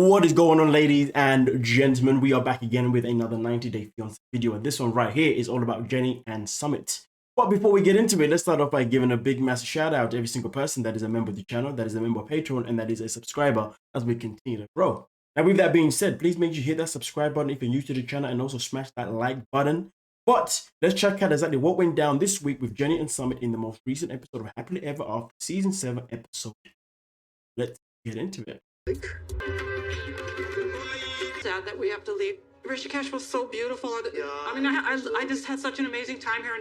What is going on, ladies and gentlemen? We are back again with another 90-day fiancé video, and this one right here is all about Jenny and SUMIT. But before we get into it, let's start off by giving a big massive shout out to every single person that is a member of the channel, that is a member of Patreon, and that is a subscriber as we continue to grow. Now, with that being said, please make sure you hit that subscribe button if you're new to the channel, and also smash that like button. But let's check out exactly what went down this week with Jenny and SUMIT in the most recent episode of Happily Ever After Season 7 episode. Let's get into it. Sad that we have to leave. Rishikesh was so beautiful. Yeah. I mean, I just had such an amazing time here,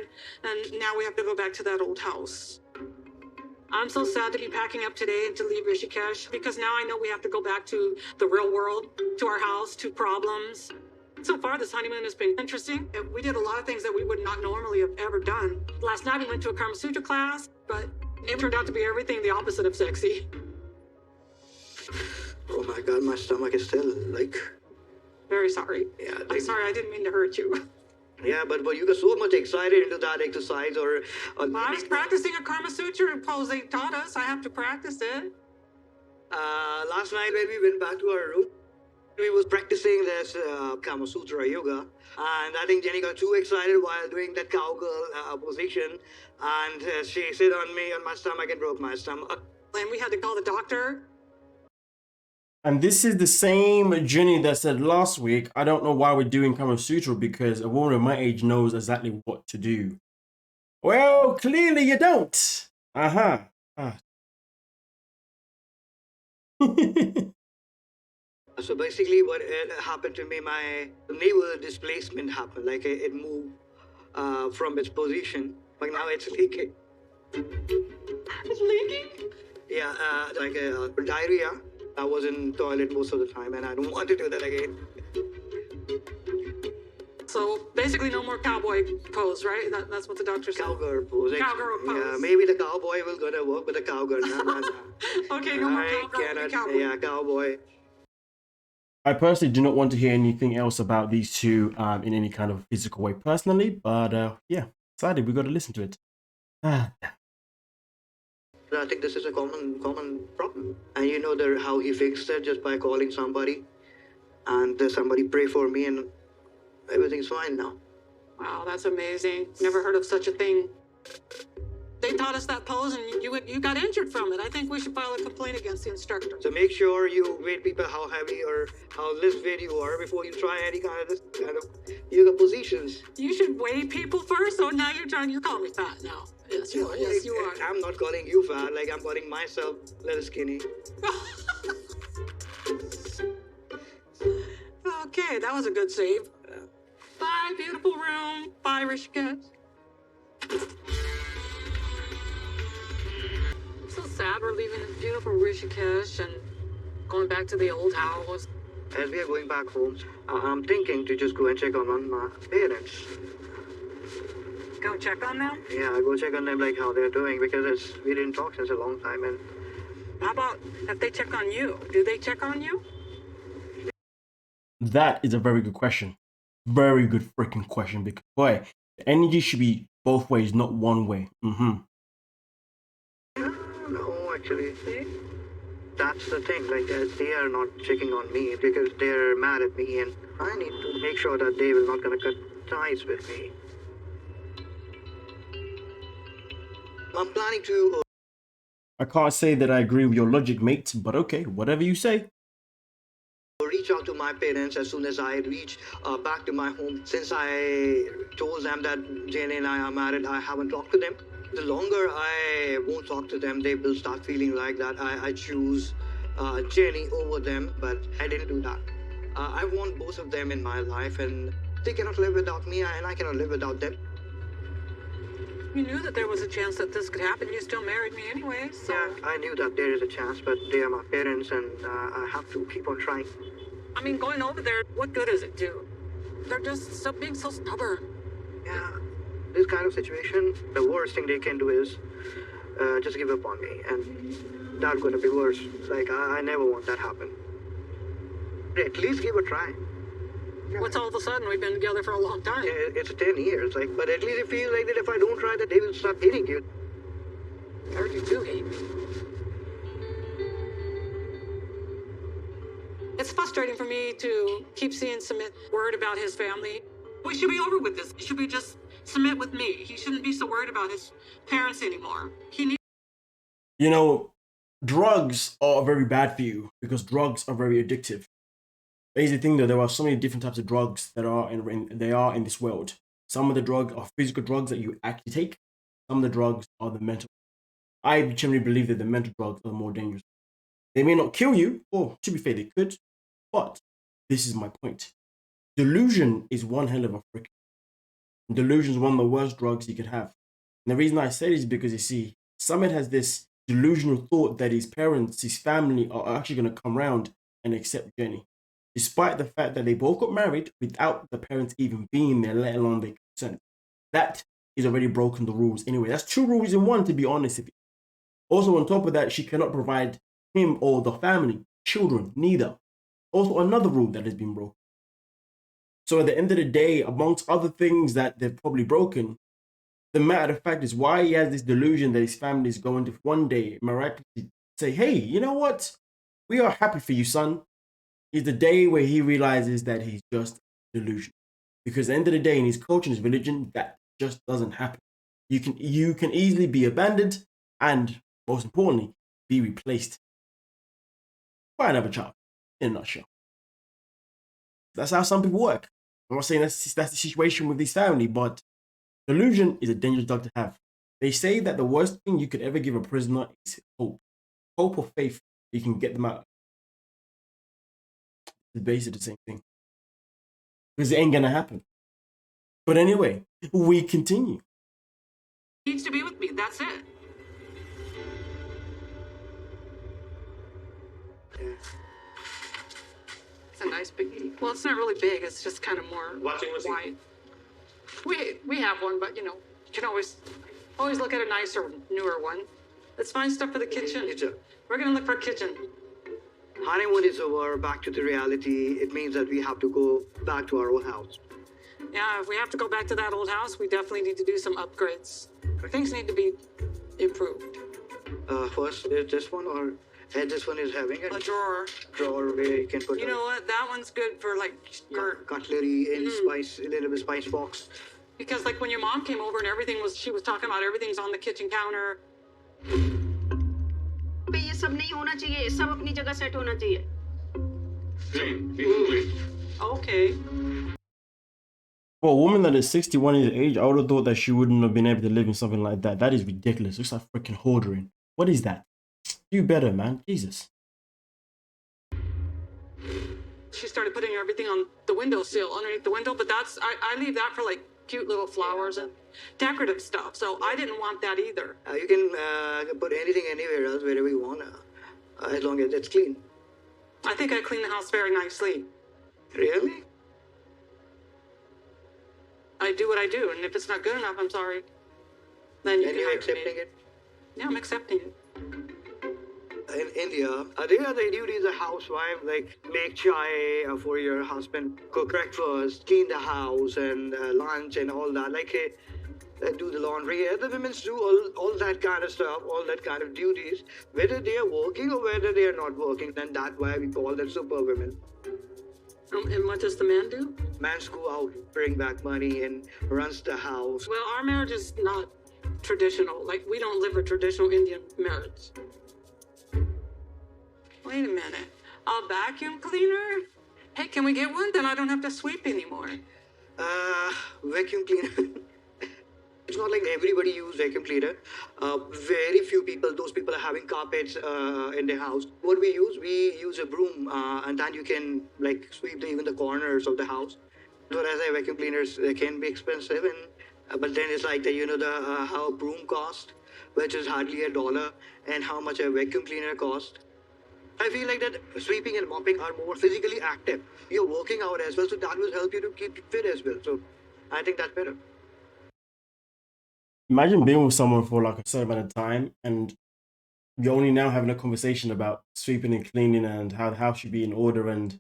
and now we have to go back to that old house. I'm so sad to be packing up today and to leave Rishikesh, because now I know we have to go back to the real world, to our house, to problems. So far, this honeymoon has been interesting. We did a lot of things that we would not normally have ever done. Last night, we went to a Kamasutra class, but it turned out to be everything the opposite of sexy. Oh my God, my stomach is still like... Very sorry. Yeah, I'm sorry, I didn't mean to hurt you. Yeah, but you got so much excited into that exercise or... Well, I was practicing a Kamasutra pose they taught us. I have to practice it. Last night when we went back to our room, we was practicing this Kamasutra Yoga. And I think Jenny got too excited while doing that cowgirl position. And she sit on me, on my stomach, and broke my stomach. And we had to call the doctor. And this is the same Jenny that said last week, I don't know why we're doing Kamasutra because a woman of my age knows exactly what to do. Well, clearly you don't. So basically what happened to me, my navel displacement happened. Like it moved from its position. Like now it's leaking. It's leaking? Yeah, like diarrhea. I was in the toilet most of the time, and I don't want to do that again. So basically, no more cowboy pose, right? That's what the doctor said. Cowgirl pose. Cowgirl pose. Yeah, maybe the cowboy will gonna work with the cowgirl. No. Okay, no more cowgirl. Yeah, cowboy. I personally do not want to hear anything else about these two in any kind of physical way personally, but yeah, sadly, we got to listen to it. I think this is a common problem. And you know how he fixed it just by calling somebody. And somebody pray for me and everything's fine now. Wow, that's amazing. Never heard of such a thing. They taught us that pose and you got injured from it. I think we should file a complaint against the instructor. So make sure you weigh people how heavy or how lift you are before you try any kind of yoga positions. You should weigh people first, so now you're calling me fat now. Yes, you are. Yes, you are. I'm not calling you fat, like I'm calling myself a little skinny. Okay, that was a good save. Bye, beautiful room. Bye, Rishikesh. I'm so sad we're leaving this beautiful Rishikesh and going back to the old house. As we are going back home, I'm thinking to just go and check on my parents. Go check on them? Yeah, go check on them, like how they're doing, because we didn't talk since a long time. And how about if they check on you? Do they check on you? That is a very good question. Very good freaking question, because boy, the energy should be both ways, not one way. No, actually, that's the thing. Like they are not checking on me because they're mad at me, and I need to make sure that they will not gonna cut ties with me. I'm planning to... I can't say that I agree with your logic, mate, but okay, whatever you say. Reach out to my parents as soon as I reach back to my home. Since I told them that Jenny and I are married, I haven't talked to them. The longer I won't talk to them, they will start feeling like that I choose Jenny over them, but I didn't do that. I want both of them in my life, and they cannot live without me, and I cannot live without them. You knew that there was a chance that this could happen. You still married me anyway, so... Yeah, I knew that there is a chance, but they are my parents, and I have to keep on trying. I mean, going over there, what good does it do? They're just being so stubborn. Yeah, this kind of situation, the worst thing they can do is just give up on me, and that's going to be worse. Like, I never want that to happen. At least give a try. What's all of a sudden? We've been together for a long time. Yeah, it's 10 years, like, but at least it feels like that if I don't try that, they will start hating you. I heard you do hate me. It's frustrating for me to keep seeing Sumit worried about his family. We should be over with this. It should be just Sumit with me. He shouldn't be so worried about his parents anymore. He needs. You know, drugs are very bad for you because drugs are very addictive. Basic thing though, there are so many different types of drugs that are in this world. Some of the drugs are physical drugs that you actually take. Some of the drugs are the mental. I generally believe that the mental drugs are more dangerous. They may not kill you, or to be fair, they could, but this is my point. Delusion is one hell of a frick. Delusion is one of the worst drugs you could have. And the reason I say this is because you see, Summit has this delusional thought that his parents, his family are actually going to come around and accept Jenny, despite the fact that they both got married without the parents even being there, let alone their consent. That is already broken the rules anyway. That's two rules in one, to be honest with you. Also, on top of that, she cannot provide him or the family, children, neither. Also, another rule that has been broken. So at the end of the day, amongst other things that they've probably broken, the matter of fact is why he has this delusion that his family is going to one day miraculously say, hey, you know what? We are happy for you, son. Is the day where he realizes that he's just delusion. Because at the end of the day, in his culture and his religion, that just doesn't happen. You can easily be abandoned and, most importantly, be replaced by another child, in a nutshell. That's how some people work. I'm not saying that's the situation with this family, but delusion is a dangerous drug to have. They say that the worst thing you could ever give a prisoner is hope. Hope or faith, you can get them out. It's basically the same thing. Because it ain't gonna happen. But anyway, we continue. He needs to be with me. That's it. It's a nice big. Well, it's not really big. It's just kind of more wide. We have one, but you can always look at a nicer, newer one. Let's find stuff for the kitchen. We're gonna look for a kitchen. Honeymoon is over, back to the reality. It means that we have to go back to our old house. Yeah, if we have to go back to that old house, we definitely need to do some upgrades. Things need to be improved. First is this one, or this one is having A drawer. where you can put. You know what? That one's good for like cutlery and spice, a little bit spice box. Because like when your mom came over and she was talking about everything's on the kitchen counter. पे ये सब नहीं होना चाहिए, सब अपनी जगह set होना चाहिए. Okay. For a woman that is 61 years of age, I would have thought that she wouldn't have been able to live in something like that. That is ridiculous. Looks like freaking hoarding. What is that? Do better, man. Jesus. She started putting everything on the windowsill, underneath the window, but I leave that for like cute little flowers and decorative stuff. So I didn't want that either. You can put anything anywhere else, wherever you want, as long as it's clean. I think I clean the house very nicely. Really? I do what I do, and if it's not good enough, I'm sorry. Then you And can you're hire accepting me. it? Yeah, I'm accepting it. In India, they are the duties of housewife, like make chai for your husband, cook breakfast, clean the house, and lunch and all that. Like do the laundry. The women do all that kind of stuff, all that kind of duties, whether they are working or whether they are not working. Then that's why we call them super women. And what does the man do? Man's go out, bring back money, and runs the house. Well, our marriage is not traditional. Like, we don't live a traditional Indian marriage. Wait a minute. A vacuum cleaner? Hey, can we get one? Then I don't have to sweep anymore. Vacuum cleaner. It's not like everybody use vacuum cleaner. Very few people, those people are having carpets in their house. What we use a broom, and then you can like sweep even the corners of the house. Whereas vacuum cleaners can be expensive, but then it's like how a broom cost, which is hardly $1, and how much a vacuum cleaner cost. I feel like that sweeping and mopping are more physically active. You're working out as well, so that will help you to keep fit as well. So I think that's better. Imagine being with someone for like a certain amount of time and you're only now having a conversation about sweeping and cleaning and how the house should be in order and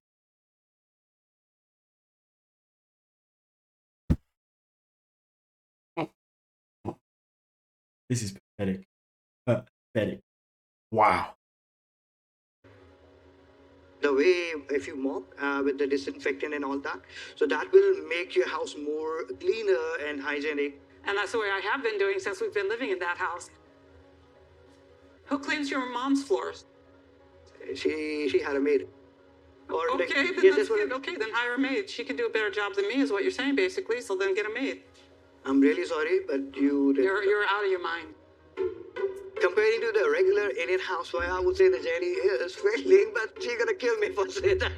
this is pathetic. Pathetic. Wow. the way if you mop with the disinfectant and all that, so that will make your house more cleaner and hygienic. And that's the way I have been doing since we've been living in that house. Who cleans your mom's floors? She had a maid. Or Okay, then yes, that's that's what good. Okay, then hire a maid. She can do a better job than me, is what you're saying, basically. So then get a maid. I'm really sorry, but You're out of your mind. comparing to the regular Indian housewife, I would say that Jenny is failing, but she's gonna kill me for saying that.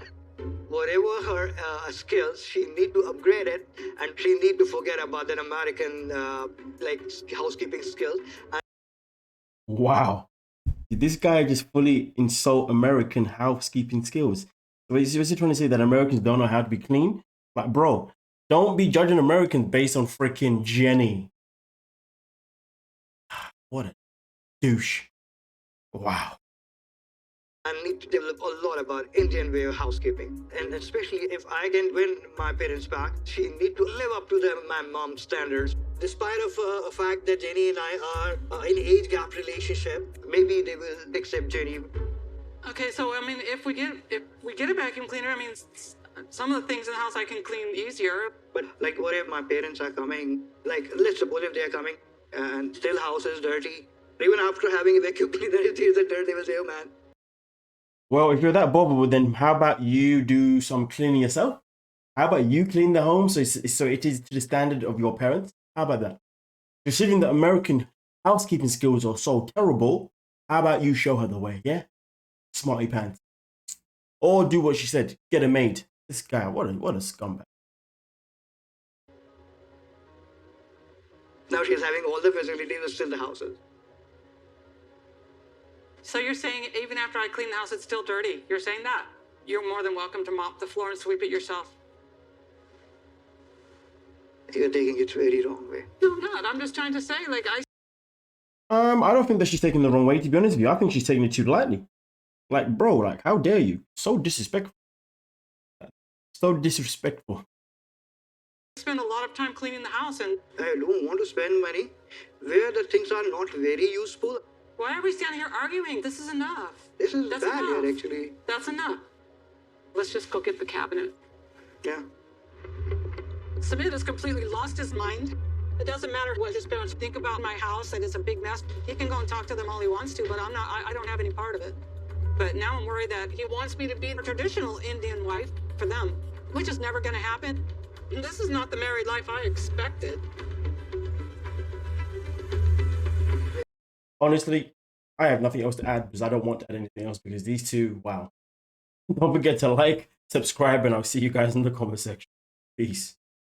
Whatever her skills, she need to upgrade it, and she need to forget about that American like housekeeping skills. Wow. This guy just fully insult American housekeeping skills. So he's trying to say that Americans don't know how to be clean? Like, bro, don't be judging Americans based on freaking Jenny. What a douche. Wow. I need to develop a lot about Indian way of housekeeping, and especially if I can win my parents back, she need to live up to my mom's standards. Despite of a fact that Jenny and I are in age gap relationship, maybe they will accept Jenny. Okay, so I mean, if we get a vacuum cleaner, I mean, some of the things in the house I can clean easier. But like, what if my parents are coming? Like, let's suppose if they are coming and still house is dirty, even after having a vacuum cleaner, it is a dirt. They will say, "Oh man." Well, if you're that bothered, then how about you do some cleaning yourself? How about you clean the home so it is to the standard of your parents? How about that? Considering that American housekeeping skills are so terrible, how about you show her the way, yeah? Smarty pants. Or do what she said, get a maid. This guy, what a scumbag. Now she's having all the facilities, but still the houses. So you're saying even after I clean the house, it's still dirty? You're saying that? You're more than welcome to mop the floor and sweep it yourself. You're taking it very wrong way. No, I'm not. I'm just trying to say, like, I don't think that she's taking the wrong way, to be honest with you. I think she's taking it too lightly. Like, bro, like, how dare you? So disrespectful. So disrespectful. spend a lot of time cleaning the house, and I don't want to spend money where the things are not very useful. why are we standing here arguing? This is enough. This is That's bad enough. here, actually. That's enough. Let's just go get the cabinet. Yeah. Sumit has completely lost his mind. It doesn't matter what his parents think about my house, that it's a big mess. He can go and talk to them all he wants to, but I don't have any part of it. But now I'm worried that he wants me to be a traditional Indian wife for them, which is never going to happen. This is not the married life I expected. Honestly, I have nothing else to add because I don't want to add anything else because these two, wow. Don't forget to like, subscribe, and I'll see you guys in the comment section. Peace.